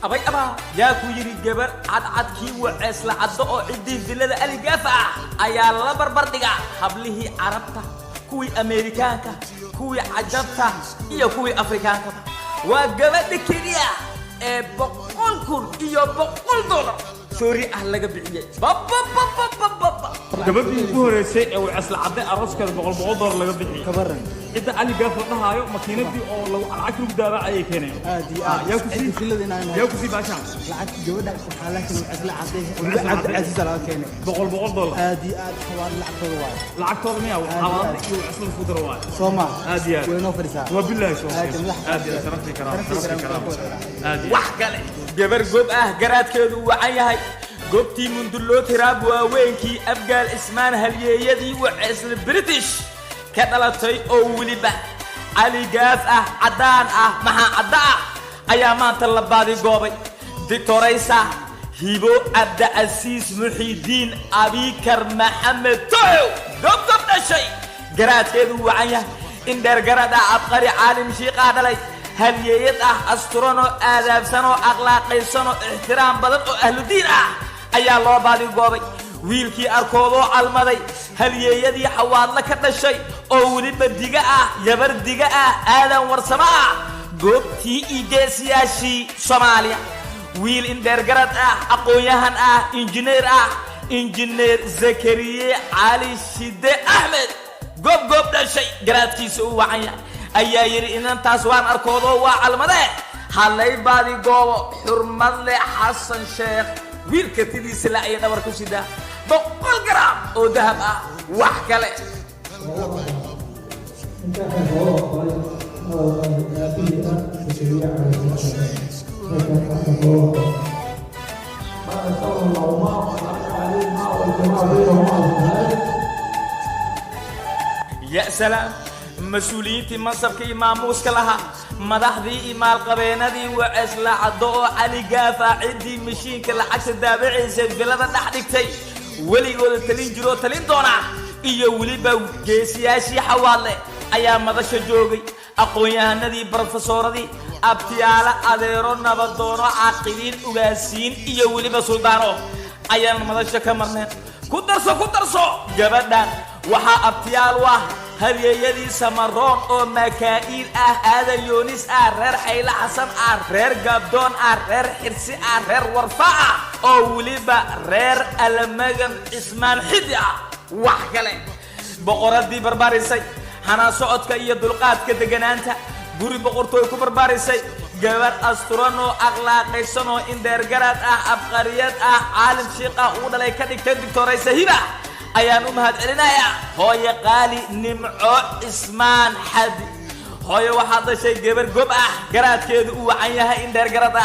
أبي أبا يا كويري جبر عد كي وعسل عدو عدي في لذا الجافة أيا الله بربردقة حبله عربتا كوي أمريكانكا كوي عجبتا إيا كوي أفريكانكا وجبت كيريا بقول كل إيا بقول دولار سوري أهلا قبيعية بابا gabadhii ugu horeysay ee way asla caday arooskada $100 laga bixiyay kabaran inta ali gaaf la dhahayo makiinadii oo lagu lacag lagu daabacay keenay yaa ku sii filadina yaa ku sii baashan lacag gabadha waxa la keenay asla caday cabdi aziz la keenay $100 aadi aad xawaan lacagtooda waay lacagtooda miyaa xawaan iyo asla isku daro waay sooma aadi aad way noo fariisaa wabillahi aadi tarafti karaam aadi wax kale gabar goob garaadkeedu wacan yahay goobtii munduloo tiraab waaweynkii abgaal ismaan halyeeyadii waceesla british ka dhalatay oo weliba cali gaaf caddaan maxaa cadda ayaa maanta la baadi goobay dictoraysa hibo cabdicasiis muxiidiin abikar maxamed tow gobgob dhashay garaadkeedu wacan yahay in dheergarad abqari caalim shiiqaa dhalay halyeeyad asturano aadaabsanoo akhlaaqaysanoo ixtiraam badan oo ahludiin ayaa loo baadi goobay wiilkii arkoodoo calmaday halyeeyadii xawaadla ka dhashay oo weliba diga yabar diga aadan warsamo goobtii igeesiyaashii Soomaaliya wiil in dheergarad aqoon-yahan injineer Zakariye Cali Shide Ahmed goob dhashay garaadkiisa uu wacan yahay ayaa yiri inantaas waan arkoodoo waa calmade halay baadi goobo xurmad leh Xasan Sheekh wiilka tidiisa la ay dhabar ku sida 100 gram oo dahab wax kale يا سلام مسؤوليتي منصبك ماموس كلها مدحدي مال قبينادي وعسلا عدو علي قافا عدي مشين كلا عكس الدابعي سيد بلاد دحدقتي ولي قول تلين جرو تلين دونا iyo waliba geesiyaashii xawaale ayaa madasha joogay aqoon-yahanadii barofesoradii abtiyaala adeero nabadoono caaqiliin ugaasiin iyo waliba suldaano ayaan madasha ka marneen ku darso gabadhan waxaa abtiyaal wah halyeeyadii samaroon oo makaa'il aadan yoonis reer xayla xasan reer gabdoon reer xirsi reer warfa oo waliba reer almagan ismaan xidi wax kale boqoradii barbaarisay hana socodka iyo dulqaadka deganaanta guri boqortooy ku barbaarisay gabar asturano akhlaaqaysan oo in dheergarad abqariyad caalim shiiqa uu dhalay ka dhigtay dictoraysa hiba ayaan u mahad celinayaa hooyo qaali nimco ismaan xadi hooyo waxaa dhashay gabar gob garaadkeedu uu wacan yahay in dheergarad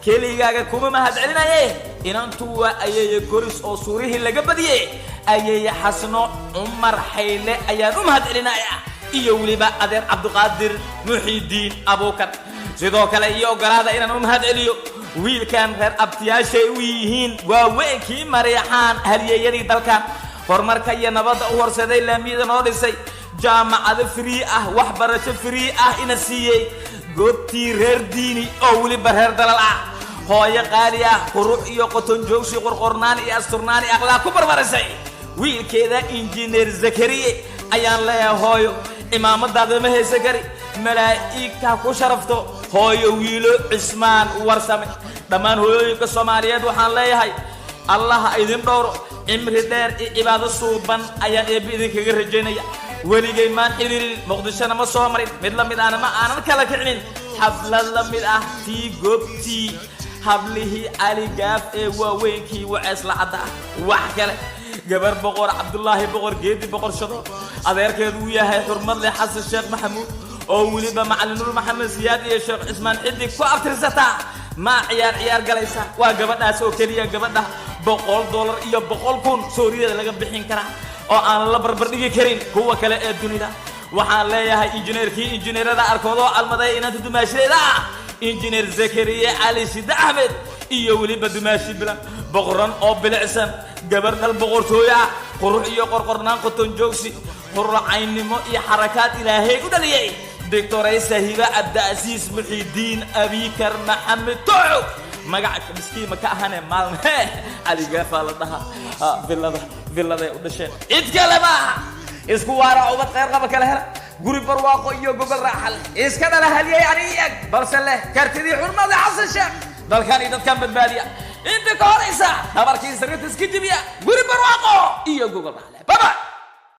keligaaga kuma mahad celinaye inantu waa ayay goris oo suurihii laga badiyay ayay xasno umar xayle ayaan u mahad celinayaa iyo waliba adeer cabdiqaadir muxiidiin abuukar sidoo kale iyo garaada inaan u mahad celiyo wiilkan reer abtiyaashay u yihiin waa weenkii mareexaan halyeeyadii dalkan horumarka iyo nabadda u horseeday laamiyada noo dhisay jaamacado free waxbarasho free ina siiyey goobtii reer diini oo waliba reer dalal hooyo qaali qurux iyo qoton joogsi qorqornaan iyo asturnaan akhlaaq ku barbarisay wiilkeeda injineer Zakariye ayaan leeyahay hooyo imaamadaada ma haysan kari malaa'ika ku sharafto hooyo wiilo Cismaan warsame dhamaan hooyooyinka Soomaaliyeed waxaan leeyahay Allah idin dhowro imri dheer iyo cibaado suuban ayaan idinkaga rajaynaya weligay maan xiriirin muqdishona ma soo marin mid la mid ma aanan kala kicin xaflad la mid tii goobtii hablihii cali gaaf ee waaweynkii waceesla cadda wax kale gabar boqor Cabdullaahi boqor geedi boqor shado adeerkeedu uu yahay xurmad leh Xasan Sheekh Maxamuud oo waliba macallinul Maxamed Siyaad iyo Sheekh Ismaan Xidig ku aftirsata ma ciyaar galaysa waa gabadhaas oo kaliya gabadha $100 iyo 100,000 Sooriyada laga bixin kara oo aan la barbar dhigi karin kuwa kale ee dunida waxaan leeyahay injineerada arkoodo almaday inanta dumaasheeda injineer Zakariye Cali Shide Ahmed iyo waliba dumaashi bilan boqoran oo bilicsan gabar dal boqortooya qurux iyo qorqornaan qoton joogsi qurracaynimo iyo xarakaad ilaahay u dhaliyay دكتورة سهيبة عبد العزيز محي الدين أبيكر محمد توعو magacka miskiin ma ka ahane maalme Ali Gafa la dhaha villada u dhasheen cid kale ma isku waara ubad qeyr qaba kala hela guri barwaaqo iyo gobol raaxal iska dhala haliyay aniyag balse leh kartidii xurmada xasan sheekh dalkan iyo dadkan badbaadiya inta ka horeysa habarkiisa rinta iska jibiya guri barwaaqo iyo gobol raaxal baba